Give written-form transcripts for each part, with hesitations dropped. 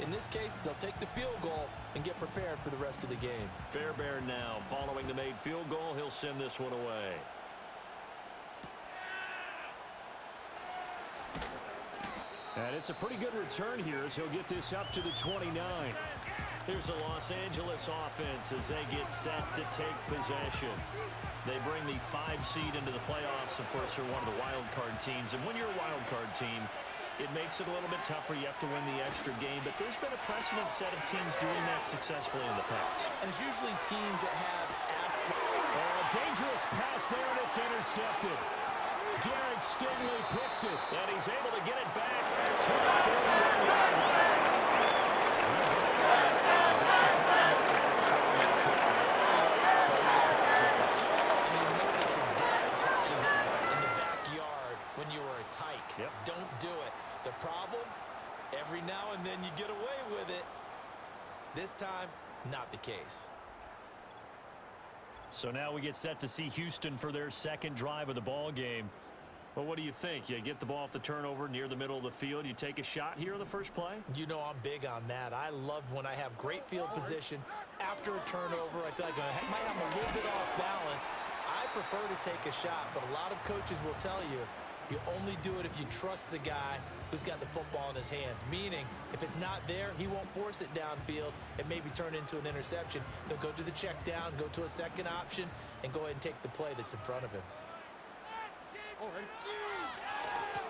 In this case, they'll take the field goal and get prepared for the rest of the game. Fairbairn now following the made field goal. He'll send this one away. And it's a pretty good return here as he'll get this up to the 29. Here's a Los Angeles offense as they get set to take possession. They bring the 5 seed into the playoffs. Of course, they're one of the wild card teams. And when you're a wild card team, it makes it a little bit tougher. You have to win the extra game. But there's been a precedent set of teams doing that successfully in the past. And it's usually teams that have aspects. A dangerous pass there, and it's intercepted. Derek Stingley picks it. And he's able to get it back to the 41-yard line. Yep. Don't do it. The problem, every now and then you get away with it. This time, not the case. So now we get set to see Houston for their second drive of the ball game. Well, what do you think? You get the ball off the turnover near the middle of the field. You take a shot here on the first play? You know I'm big on that. I love when I have great field position. After a turnover, I feel like I might have a little bit off balance. I prefer to take a shot, but a lot of coaches will tell you, you only do it if you trust the guy who's got the football in his hands. Meaning, if it's not there, he won't force it downfield and maybe turn into an interception. He'll go to the check down, go to a second option, and go ahead and take the play that's in front of him.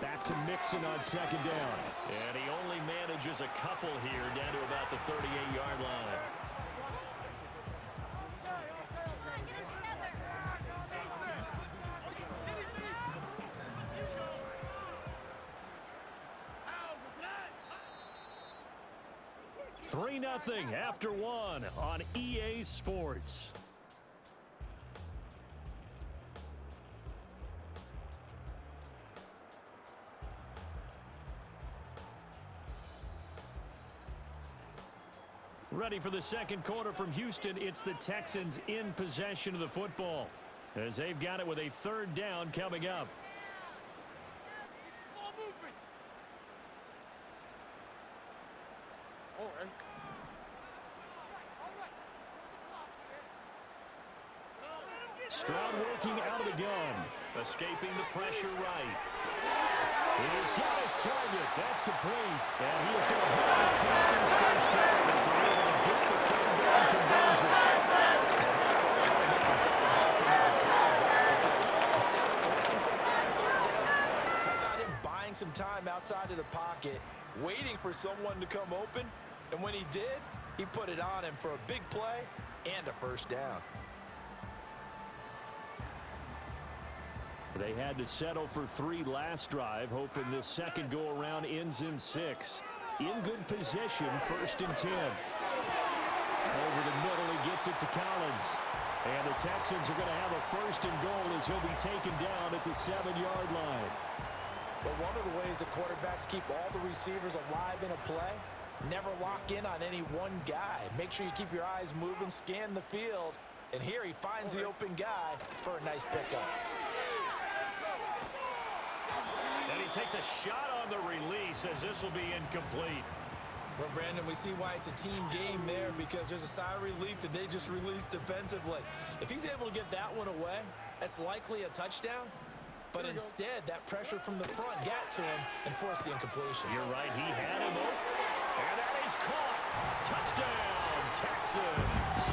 Back to Mixon on second down. And he only manages a couple here down to about the 38-yard line. Nothing after one on EA Sports. Ready for the second quarter from Houston. It's the Texans in possession of the football as they've got it with a third down coming up. Stroud working out of the gun. Escaping the pressure right. He's got his target. That's complete. And he is going to hold the Texans first down as they're able to get the third down conversion. That's all about making something happen as a quarterback, because instead of forcing something on third down, how about him buying some time outside of the pocket, waiting for someone to come open, and when he did, he put it on him for a big play and a first down. They had to settle for 3 last drive, hoping this second go-around ends in 6. In good position, 1st and 10. Over the middle, he gets it to Collins. And the Texans are going to have a 1st and goal as he'll be taken down at the 7-yard line. But one of the ways that quarterbacks keep all the receivers alive in a play, never lock in on any one guy. Make sure you keep your eyes moving, scan the field. And here he finds the open guy for a nice pickup. And he takes a shot on the release as this will be incomplete. Well, Brandon, we see why it's a team game there, because there's a sigh of relief that they just released defensively. If he's able to get that one away, that's likely a touchdown. But instead, that pressure from the front got to him and forced the incompletion. You're right, he had him open. And that is caught. Touchdown, Texans.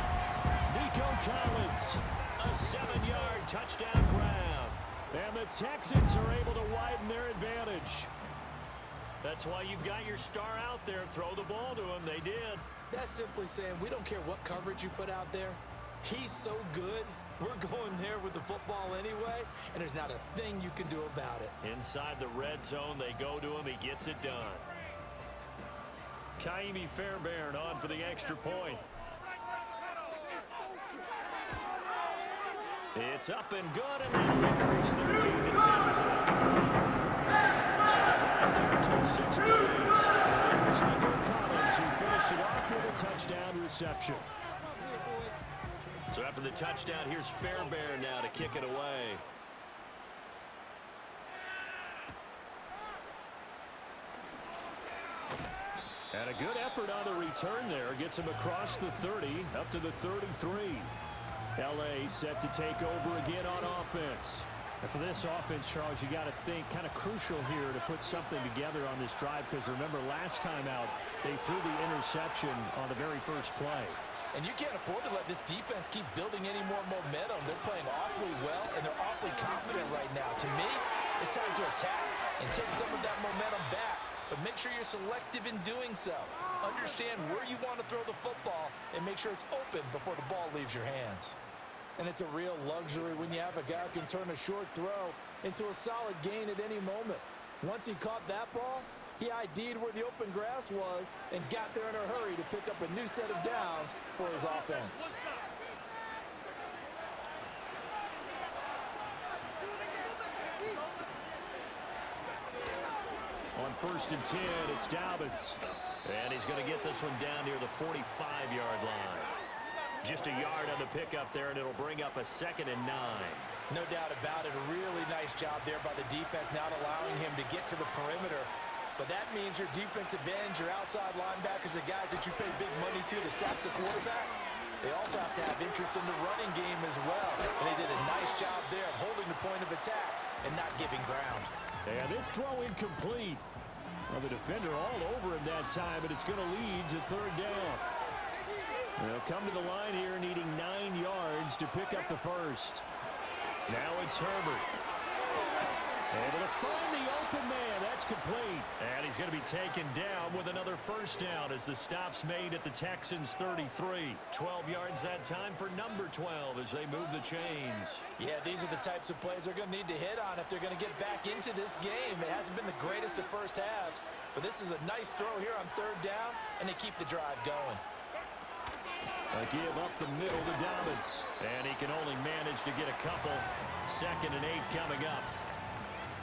Nico Collins. A 7-yard touchdown grab. And the Texans are able to widen their advantage. That's why you've got your star out there. Throw the ball to him. They did. That's simply saying we don't care what coverage you put out there. He's so good. We're going there with the football anyway, and there's not a thing you can do about it. Inside the red zone, they go to him. He gets it done. Kaimi Fairbairn on for the extra point. It's up and good, and they'll increase their lead to 10-0. So the drive there took 6 plays. And it was Nico Collins who finished it off with a touchdown reception. So after the touchdown, here's Fairbairn now to kick it away. And a good effort on the return there. Gets him across the 30, up to the 33. L.A. set to take over again on offense. And for this offense, Charles, you got to think kind of crucial here to put something together on this drive, because remember last time out, they threw the interception on the very first play. And you can't afford to let this defense keep building any more momentum. They're playing awfully well, and they're awfully confident right now. To me, it's time to attack and take some of that momentum back. But make sure you're selective in doing so. Understand where you want to throw the football and make sure it's open before the ball leaves your hands. And it's a real luxury when you have a guy who can turn a short throw into a solid gain at any moment. Once he caught that ball, he ID'd where the open grass was and got there in a hurry to pick up a new set of downs for his offense. On 1st and 10, it's Dobbins. And he's going to get this one down near the 45-yard line. Just a yard on the pickup there, and it'll bring up a 2nd and 9. No doubt about it. A really nice job there by the defense, not allowing him to get to the perimeter. But that means your defensive ends, your outside linebackers, the guys that you pay big money to sack the quarterback, they also have to have interest in the running game as well. And they did a nice job there of holding the point of attack and not giving ground. And this throw incomplete. Well, the defender all over him that time, but it's going to lead to 3rd down. They'll come to the line here needing 9 yards to pick up the first. Now it's Herbert. Able to find the open man. That's complete. And he's going to be taken down with another first down as the stop's made at the Texans' 33. 12 yards that time for number 12 as they move the chains. Yeah, these are the types of plays they're going to need to hit on if they're going to get back into this game. It hasn't been the greatest of first halves, but this is a nice throw here on 3rd down, and they keep the drive going. A give up the middle to Dobbins. And he can only manage to get a couple. 2nd and 8 coming up.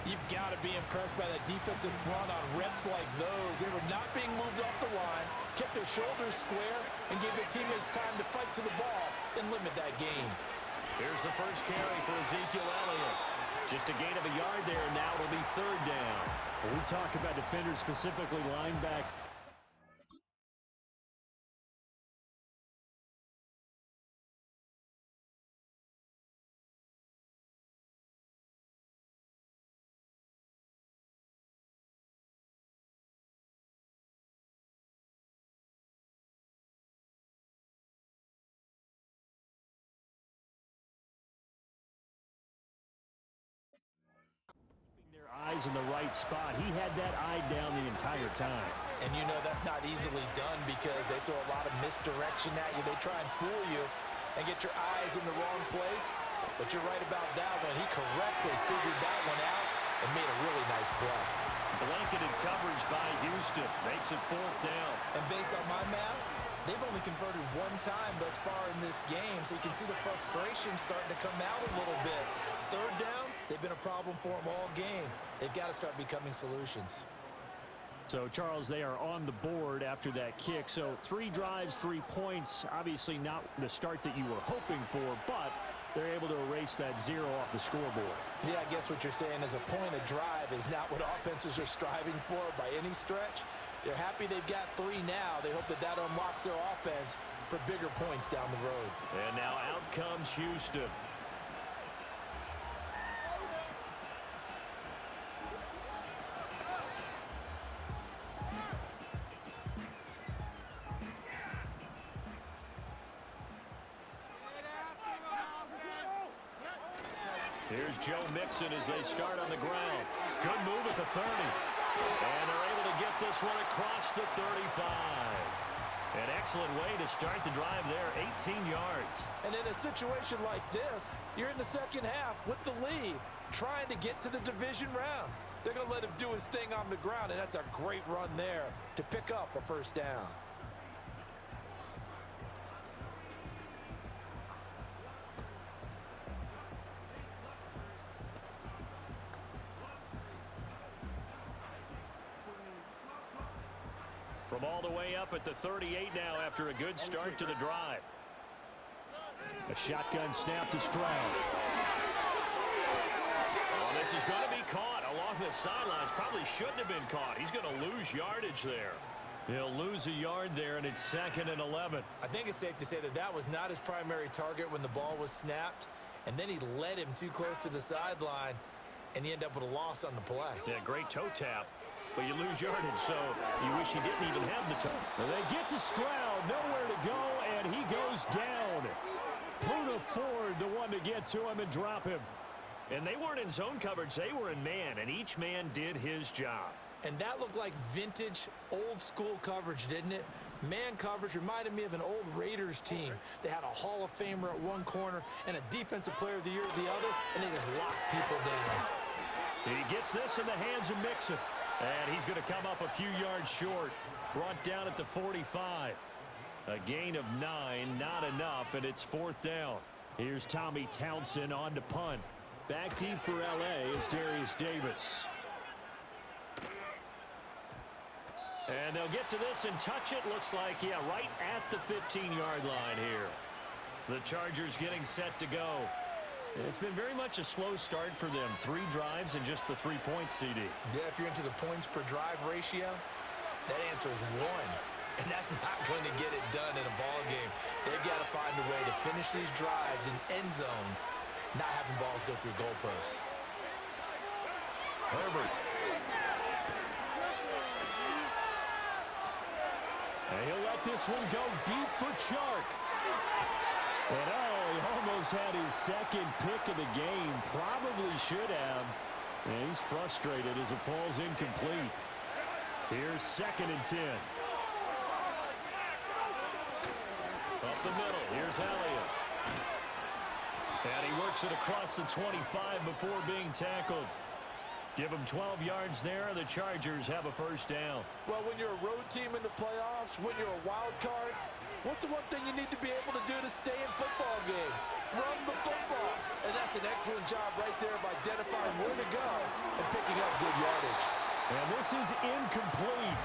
You've got to be impressed by that defensive front on reps like those. They were not being moved off the line, kept their shoulders square, and gave their teammates time to fight to the ball and limit that gain. Here's the first carry for Ezekiel Elliott. Just a gain of a yard there, and now it'll be 3rd down. When we talk about defenders, specifically linebackers, eyes in the right spot. He had that eye down the entire time. And you know that's not easily done because they throw a lot of misdirection at you. They try and fool you and get your eyes in the wrong place. But you're right about that one. He correctly figured that one out and made a really nice play. Blanketed coverage by Houston. Makes it 4th down. And based on my math, they've only converted 1 time thus far in this game, so you can see the frustration starting to come out a little bit. 3rd downs, they've been a problem for them all game. They've got to start becoming solutions. So, Charles, they are on the board after that kick. So 3 drives, 3 points. Obviously not the start that you were hoping for, but they're able to erase that 0 off the scoreboard. Yeah, I guess what you're saying is a point of drive is not what offenses are striving for by any stretch. They're happy they've got 3 now. They hope that that unlocks their offense for bigger points down the road. And now out comes Houston. Here's Joe Mixon as they start on the ground. Good move at the 30. And they're able to get this one across the 35. An excellent way to start the drive there, 18 yards. And in a situation like this, you're in the second half with the lead, trying to get to the division round. They're going to let him do his thing on the ground, and that's a great run there to pick up a first down. From all the way up at the 38 now after a good start to the drive. A shotgun snap to Stroud. Oh, this is going to be caught along the sidelines. Probably shouldn't have been caught. He's going to lose yardage there. He'll lose a yard there, and it's 2nd and 11. I think it's safe to say that that was not his primary target when the ball was snapped, and then he led him too close to the sideline, and he ended up with a loss on the play. Yeah, great toe tap, but you lose yardage, so you wish he didn't even have the toe. And they get to Stroud, nowhere to go, and he goes down. Poona Ford, the one to get to him and drop him. And they weren't in zone coverage, they were in man, and each man did his job. And that looked like vintage, old-school coverage, didn't it? Man coverage reminded me of an old Raiders team. They had a Hall of Famer at one corner and a Defensive Player of the Year at the other, and they just locked people down. He gets this in the hands of Mixon, and he's going to come up a few yards short. Brought down at the 45. A gain of 9, not enough, and it's 4th down. Here's Tommy Townsend on to punt. Back deep for L.A. is Darius Davis. And they'll get to this and touch it. Looks like, yeah, right at the 15-yard line here. The Chargers getting set to go. It's been very much a slow start for them. 3 drives and just the 3 points, CD. Yeah, if you're into the points per drive ratio, that answer is 1. And that's not going to get it done in a ball game. They've got to find a way to finish these drives in end zones, not having balls go through goalposts. Herbert. And he'll let this one go deep for Chark. And he almost had his 2nd pick of the game. Probably should have. And he's frustrated as it falls incomplete. Here's 2nd and 10. Up the middle. Here's Elliott. And he works it across the 25 before being tackled. Give him 12 yards there. The Chargers have a 1st down. Well, when you're a road team in the playoffs, when you're a wild card, what's the one thing you need to be able to do to stay in football games? Run the football. And that's an excellent job right there of identifying where to go and picking up good yardage. And this is incomplete.